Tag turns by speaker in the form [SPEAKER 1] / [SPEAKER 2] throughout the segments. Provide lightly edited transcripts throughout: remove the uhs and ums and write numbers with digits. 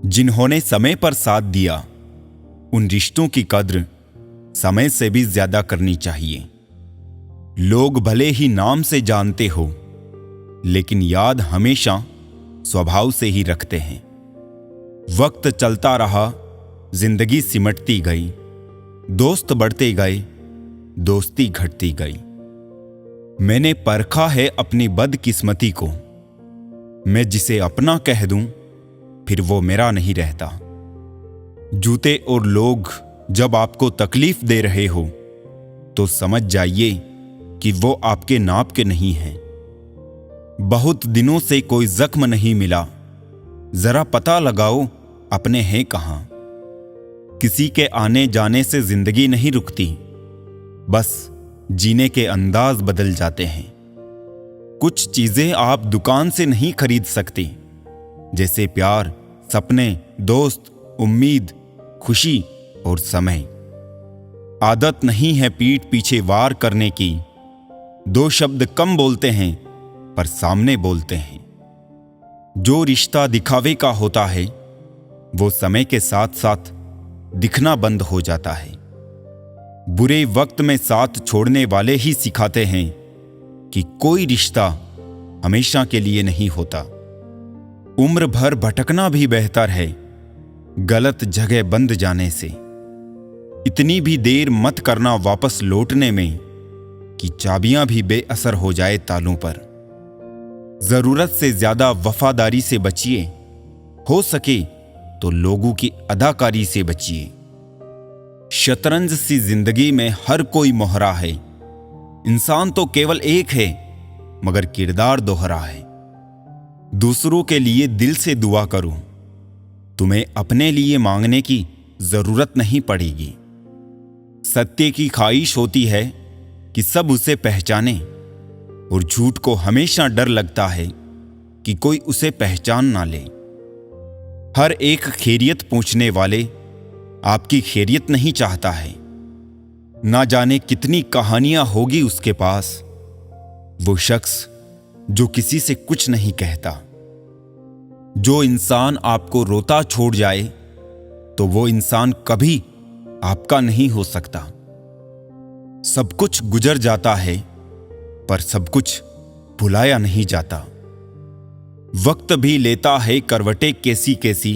[SPEAKER 1] जिन्होंने समय पर साथ दिया, उन रिश्तों की कद्र समय से भी ज्यादा करनी चाहिए। लोग भले ही नाम से जानते हो, लेकिन याद हमेशा स्वभाव से ही रखते हैं। वक्त चलता रहा, जिंदगी सिमटती गई, दोस्त बढ़ते गए, दोस्ती घटती गई। मैंने परखा है अपनी बदकिस्मती को, मैं जिसे अपना कह दूं फिर वो मेरा नहीं रहता। जूते और लोग जब आपको तकलीफ दे रहे हो तो समझ जाइए कि वो आपके नाप के नहीं हैं। बहुत दिनों से कोई जख्म नहीं मिला, जरा पता लगाओ अपने हैं कहां। किसी के आने जाने से जिंदगी नहीं रुकती, बस जीने के अंदाज बदल जाते हैं। कुछ चीजें आप दुकान से नहीं खरीद सकते, जैसे प्यार, सपने, दोस्त, उम्मीद, खुशी और समय। आदत नहीं है पीठ पीछे वार करने की, दो शब्द कम बोलते हैं पर सामने बोलते हैं। जो रिश्ता दिखावे का होता है वो समय के साथ साथ दिखना बंद हो जाता है। बुरे वक्त में साथ छोड़ने वाले ही सिखाते हैं कि कोई रिश्ता हमेशा के लिए नहीं होता। उम्र भर भटकना भी बेहतर है गलत जगह बंद जाने से। इतनी भी देर मत करना वापस लौटने में कि चाबियां भी बेअसर हो जाए तालों पर। जरूरत से ज्यादा वफादारी से बचिए, हो सके तो लोगों की अदाकारी से बचिए। शतरंज सी जिंदगी में हर कोई मोहरा है, इंसान तो केवल एक है मगर किरदार दोहरा है। दूसरों के लिए दिल से दुआ करो, तुम्हें अपने लिए मांगने की जरूरत नहीं पड़ेगी। सत्य की ख्वाहिश होती है कि सब उसे पहचाने, और झूठ को हमेशा डर लगता है कि कोई उसे पहचान ना ले। हर एक खैरियत पूछने वाले आपकी खैरियत नहीं चाहता है। ना जाने कितनी कहानियां होगी उसके पास, वो शख्स जो किसी से कुछ नहीं कहता। जो इंसान आपको रोता छोड़ जाए तो वो इंसान कभी आपका नहीं हो सकता। सब कुछ गुजर जाता है पर सब कुछ भुलाया नहीं जाता। वक्त भी लेता है करवटें कैसी कैसी,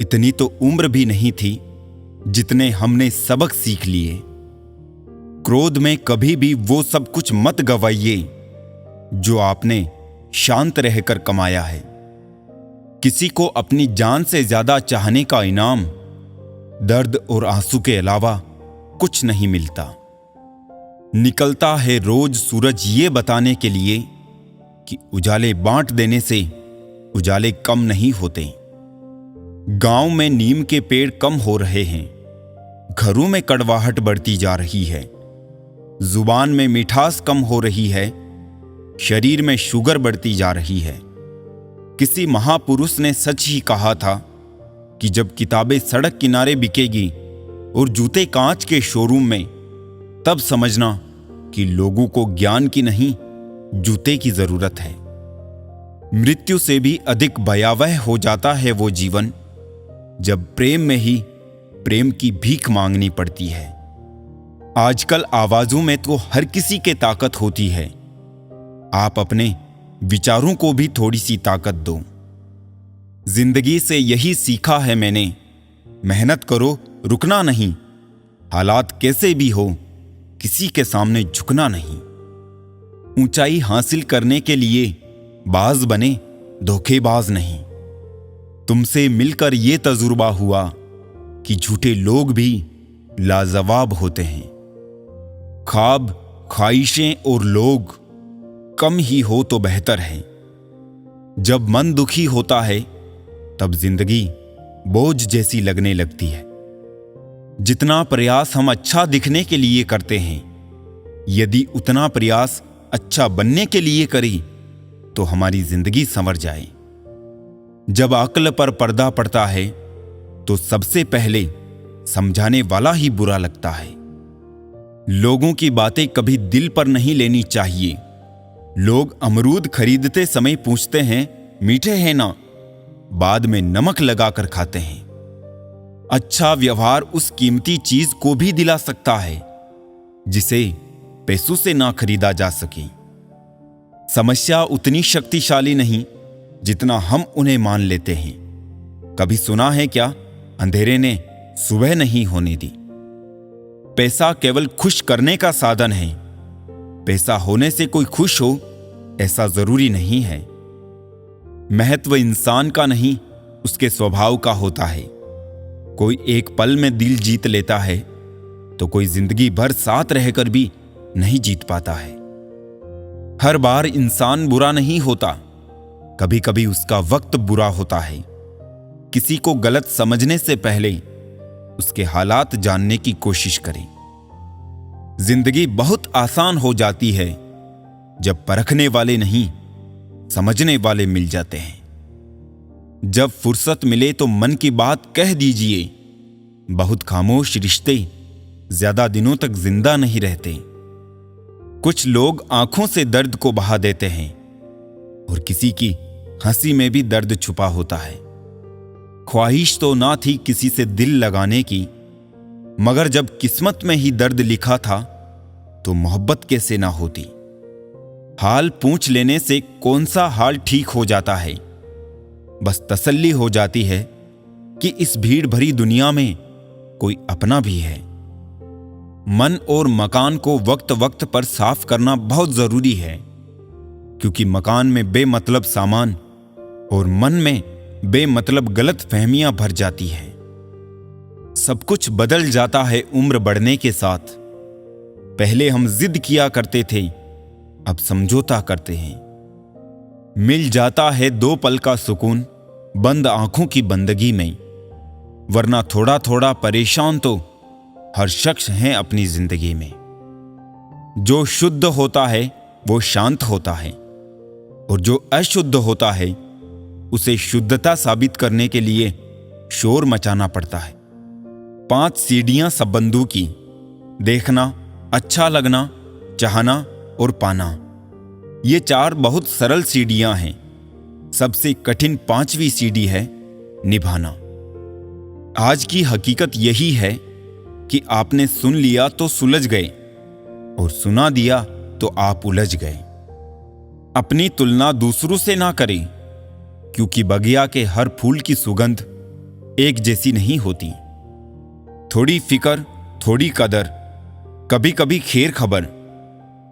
[SPEAKER 1] इतनी तो उम्र भी नहीं थी जितने हमने सबक सीख लिए। क्रोध में कभी भी वो सब कुछ मत गवाइए जो आपने शांत रहकर कमाया है। किसी को अपनी जान से ज्यादा चाहने का इनाम दर्द और आंसू के अलावा कुछ नहीं मिलता। निकलता है रोज सूरज ये बताने के लिए कि उजाले बांट देने से उजाले कम नहीं होते। गांव में नीम के पेड़ कम हो रहे हैं, घरों में कड़वाहट बढ़ती जा रही है। जुबान में मिठास कम हो रही है, शरीर में शुगर बढ़ती जा रही है। किसी महापुरुष ने सच ही कहा था कि जब किताबें सड़क किनारे बिकेगी और जूते कांच के शोरूम में, तब समझना कि लोगों को ज्ञान की नहीं जूते की जरूरत है। मृत्यु से भी अधिक भयावह हो जाता है वो जीवन जब प्रेम में ही प्रेम की भीख मांगनी पड़ती है। आजकल आवाजों में तो हर किसी के ताकत होती है, आप अपने विचारों को भी थोड़ी सी ताकत दो। जिंदगी से यही सीखा है मैंने, मेहनत करो, रुकना नहीं। हालात कैसे भी हो, किसी के सामने झुकना नहीं। ऊंचाई हासिल करने के लिए बाज बने, धोखेबाज नहीं। तुमसे मिलकर यह तजुर्बा हुआ कि झूठे लोग भी लाजवाब होते हैं। ख्वाब, ख्वाहिशें और लोग कम ही हो तो बेहतर है। जब मन दुखी होता है तब जिंदगी बोझ जैसी लगने लगती है। जितना प्रयास हम अच्छा दिखने के लिए करते हैं, यदि उतना प्रयास अच्छा बनने के लिए करें तो हमारी जिंदगी संवर जाए। जब अक्ल पर पर्दा पड़ता है तो सबसे पहले समझाने वाला ही बुरा लगता है। लोगों की बातें कभी दिल पर नहीं लेनी चाहिए। लोग अमरूद खरीदते समय पूछते हैं मीठे हैं ना, बाद में नमक लगाकर खाते हैं। अच्छा व्यवहार उस कीमती चीज को भी दिला सकता है जिसे पैसों से ना खरीदा जा सके। समस्या उतनी शक्तिशाली नहीं जितना हम उन्हें मान लेते हैं। कभी सुना है क्या, अंधेरे ने सुबह नहीं होने दी। पैसा केवल खुश करने का साधन है। पैसा होने से कोई खुश हो ऐसा जरूरी नहीं है। महत्व इंसान का नहीं, उसके स्वभाव का होता है। कोई एक पल में दिल जीत लेता है तो कोई जिंदगी भर साथ रहकर भी नहीं जीत पाता है। हर बार इंसान बुरा नहीं होता, कभी कभी उसका वक्त बुरा होता है। किसी को गलत समझने से पहले उसके हालात जानने की कोशिश करें। जिंदगी बहुत आसान हो जाती है जब परखने वाले नहीं, समझने वाले मिल जाते हैं। जब फुर्सत मिले तो मन की बात कह दीजिए। बहुत खामोश रिश्ते ज्यादा दिनों तक जिंदा नहीं रहते। कुछ लोग आंखों से दर्द को बहा देते हैं और किसी की हंसी में भी दर्द छुपा होता है। ख्वाहिश तो ना थी किसी से दिल लगाने की, मगर जब किस्मत में ही दर्द लिखा था तो मोहब्बत कैसे ना होती। हाल पूछ लेने से कौन सा हाल ठीक हो जाता है। बस तसल्ली हो जाती है कि इस भीड़ भरी दुनिया में कोई अपना भी है। मन और मकान को वक्त वक्त पर साफ करना बहुत जरूरी है, क्योंकि मकान में बेमतलब सामान और मन में बेमतलब गलत फहमियां भर जाती है। सब कुछ बदल जाता है उम्र बढ़ने के साथ। पहले हम जिद किया करते थे, अब समझौता करते हैं। मिल जाता है 2 पल का सुकून बंद आंखों की बंदगी में, वरना थोड़ा थोड़ा परेशान तो हर शख्स है अपनी जिंदगी में। जो शुद्ध होता है वो शांत होता है, और जो अशुद्ध होता है उसे शुद्धता साबित करने के लिए शोर मचाना पड़ता है। 5 सीढ़ियां संबंधों की: देखना, अच्छा लगना, चाहना और पाना। ये 4 बहुत सरल सीढ़ियां हैं। सबसे कठिन 5वीं सीढ़ी है निभाना। आज की हकीकत यही है कि आपने सुन लिया तो सुलझ गए, और सुना दिया तो आप उलझ गए। अपनी तुलना दूसरों से ना करें, क्योंकि बगिया के हर फूल की सुगंध एक जैसी नहीं होती। थोड़ी फिक्र, थोड़ी कदर, कभी कभी खैर खबर,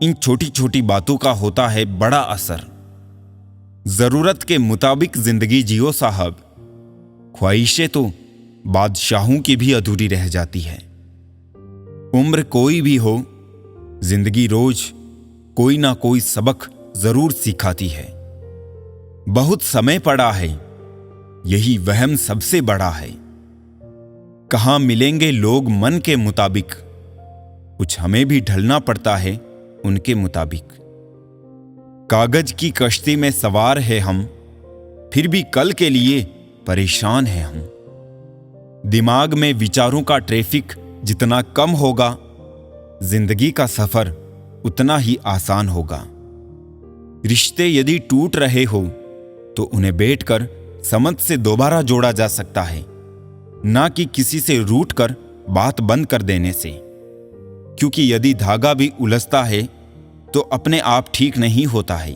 [SPEAKER 1] इन छोटी छोटी बातों का होता है बड़ा असर। जरूरत के मुताबिक जिंदगी जियो साहब। ख्वाहिशें तो बादशाहों की भी अधूरी रह जाती है। उम्र कोई भी हो, जिंदगी रोज कोई ना कोई सबक जरूर सिखाती है। बहुत समय पड़ा है, यही वहम सबसे बड़ा है। कहां मिलेंगे लोग मन के मुताबिक, कुछ हमें भी ढलना पड़ता है उनके मुताबिक। कागज की कश्ती में सवार है हम, फिर भी कल के लिए परेशान है हम। दिमाग में विचारों का ट्रैफिक जितना कम होगा, जिंदगी का सफर उतना ही आसान होगा। रिश्ते यदि टूट रहे हो तो उन्हें बैठकर समझ से दोबारा जोड़ा जा सकता है, ना कि किसी से रूठ कर बात बंद कर देने से। क्योंकि यदि धागा भी उलझता है तो अपने आप ठीक नहीं होता है,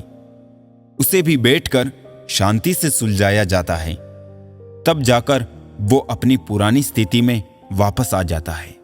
[SPEAKER 1] उसे भी बैठकर शांति से सुलझाया जाता है। तब जाकर वो अपनी पुरानी स्थिति में वापस आ जाता है।